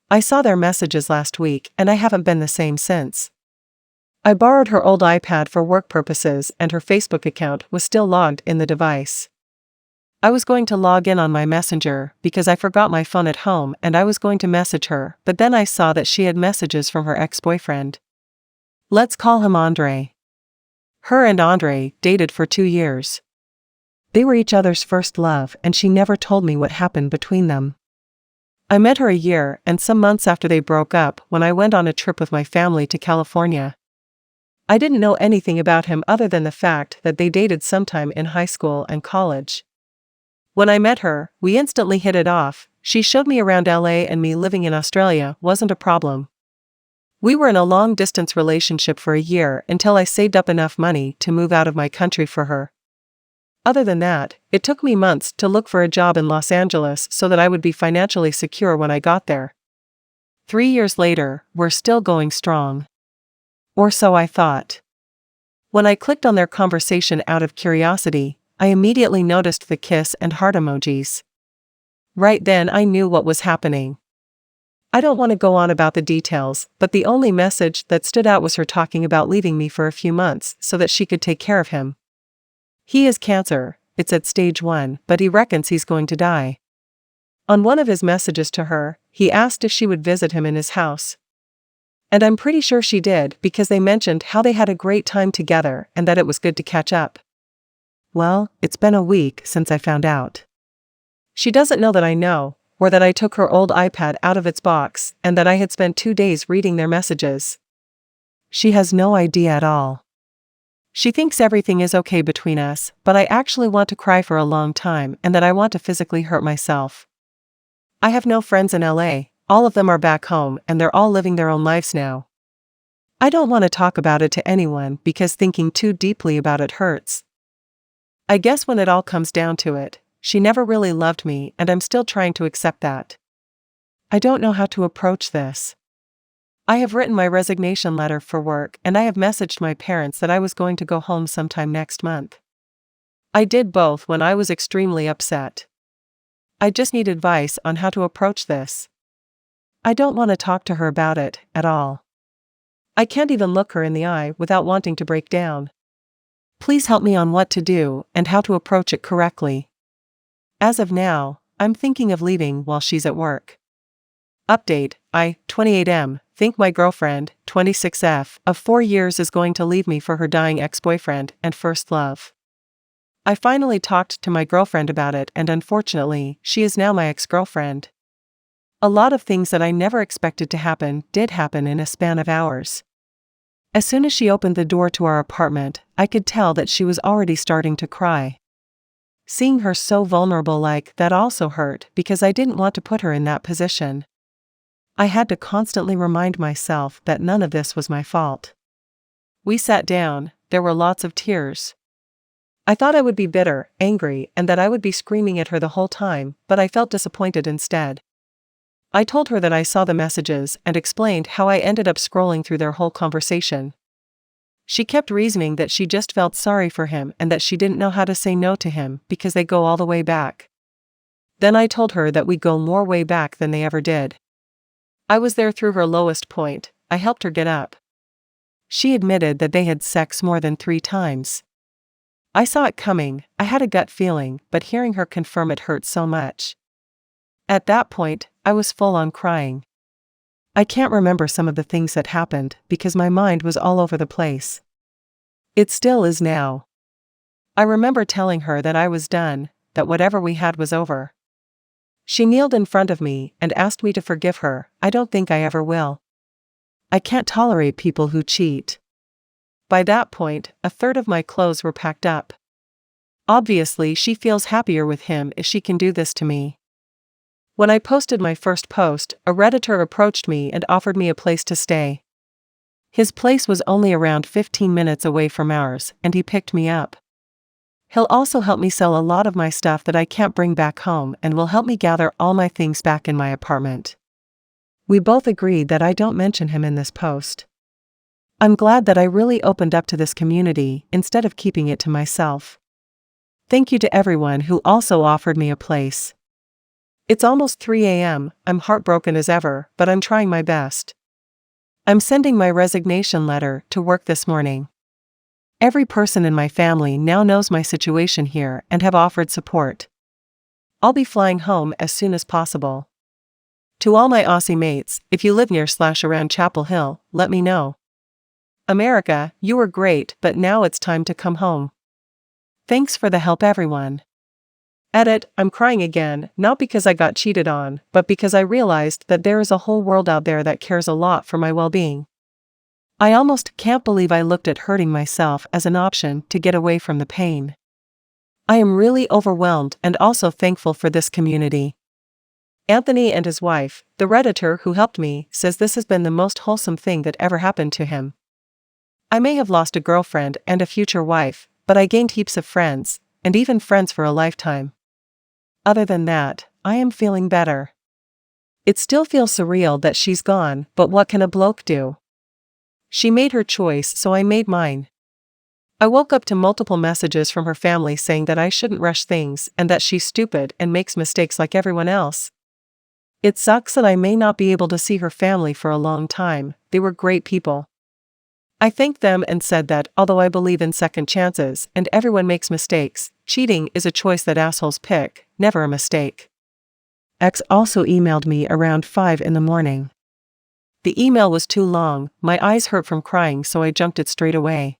I saw their messages last week and I haven't been the same since. I borrowed her old iPad for work purposes and her Facebook account was still logged in the device. I was going to log in on my messenger because I forgot my phone at home and I was going to message her, but then I saw that she had messages from her ex-boyfriend. Let's call him Andre. Her and Andre dated for 2 years. They were each other's first love and she never told me what happened between them. I met her a year and some months after they broke up when I went on a trip with my family to California. I didn't know anything about him other than the fact that they dated sometime in high school and college. When I met her, we instantly hit it off. She showed me around LA and me living in Australia wasn't a problem. We were in a long-distance relationship for a year until I saved up enough money to move out of my country for her. Other than that, it took me months to look for a job in Los Angeles so that I would be financially secure when I got there. 3 years later, we're still going strong. Or so I thought. When I clicked on their conversation out of curiosity, I immediately noticed the kiss and heart emojis. Right then I knew what was happening. I don't want to go on about the details, but the only message that stood out was her talking about leaving me for a few months so that she could take care of him. He has cancer, it's at stage 1, but he reckons he's going to die. On one of his messages to her, he asked if she would visit him in his house. And I'm pretty sure she did because they mentioned how they had a great time together and that it was good to catch up. Well, it's been a week since I found out. She doesn't know that I know, or that I took her old iPad out of its box and that I had spent 2 days reading their messages. She has no idea at all. She thinks everything is okay between us, but I actually want to cry for a long time and that I want to physically hurt myself. I have no friends in LA, all of them are back home and they're all living their own lives now. I don't want to talk about it to anyone because thinking too deeply about it hurts. I guess when it all comes down to it, she never really loved me and I'm still trying to accept that. I don't know how to approach this. I have written my resignation letter for work and I have messaged my parents that I was going to go home sometime next month. I did both when I was extremely upset. I just need advice on how to approach this. I don't want to talk to her about it at all. I can't even look her in the eye without wanting to break down. Please help me on what to do and how to approach it correctly. As of now, I'm thinking of leaving while she's at work. Update, I, 28M, think my girlfriend, 26F, of 4 years is going to leave me for her dying ex-boyfriend and first love. I finally talked to my girlfriend about it and unfortunately, she is now my ex-girlfriend. A lot of things that I never expected to happen did happen in a span of hours. As soon as she opened the door to our apartment, I could tell that she was already starting to cry. Seeing her so vulnerable like that also hurt because I didn't want to put her in that position. I had to constantly remind myself that none of this was my fault. We sat down, there were lots of tears. I thought I would be bitter, angry, and that I would be screaming at her the whole time, but I felt disappointed instead. I told her that I saw the messages and explained how I ended up scrolling through their whole conversation. She kept reasoning that she just felt sorry for him and that she didn't know how to say no to him because they go all the way back. Then I told her that we go more way back than they ever did. I was there through her lowest point, I helped her get up. She admitted that they had sex more than 3 times. I saw it coming, I had a gut feeling, but hearing her confirm it hurt so much. At that point, I was full on crying. I can't remember some of the things that happened because my mind was all over the place. It still is now. I remember telling her that I was done, that whatever we had was over. She kneeled in front of me and asked me to forgive her. I don't think I ever will. I can't tolerate people who cheat. By that point, a third of my clothes were packed up. Obviously, she feels happier with him if she can do this to me. When I posted my first post, a Redditor approached me and offered me a place to stay. His place was only around 15 minutes away from ours, and he picked me up. He'll also help me sell a lot of my stuff that I can't bring back home and will help me gather all my things back in my apartment. We both agreed that I don't mention him in this post. I'm glad that I really opened up to this community instead of keeping it to myself. Thank you to everyone who also offered me a place. It's almost 3 a.m., I'm heartbroken as ever, but I'm trying my best. I'm sending my resignation letter to work this morning. Every person in my family now knows my situation here and have offered support. I'll be flying home as soon as possible. To all my Aussie mates, if you live near/around Chapel Hill, let me know. America, you were great, but now it's time to come home. Thanks for the help, everyone. Edit, I'm crying again, not because I got cheated on, but because I realized that there is a whole world out there that cares a lot for my well-being. I almost can't believe I looked at hurting myself as an option to get away from the pain. I am really overwhelmed and also thankful for this community. Anthony and his wife, the Redditor who helped me, says this has been the most wholesome thing that ever happened to him. I may have lost a girlfriend and a future wife, but I gained heaps of friends, and even friends for a lifetime. Other than that, I am feeling better. It still feels surreal that she's gone, but what can a bloke do? She made her choice, so I made mine. I woke up to multiple messages from her family saying that I shouldn't rush things and that she's stupid and makes mistakes like everyone else. It sucks that I may not be able to see her family for a long time. They were great people. I thanked them and said that, although I believe in second chances and everyone makes mistakes, cheating is a choice that assholes pick, never a mistake. X also emailed me around 5 in the morning. The email was too long, my eyes hurt from crying, so I junked it straight away.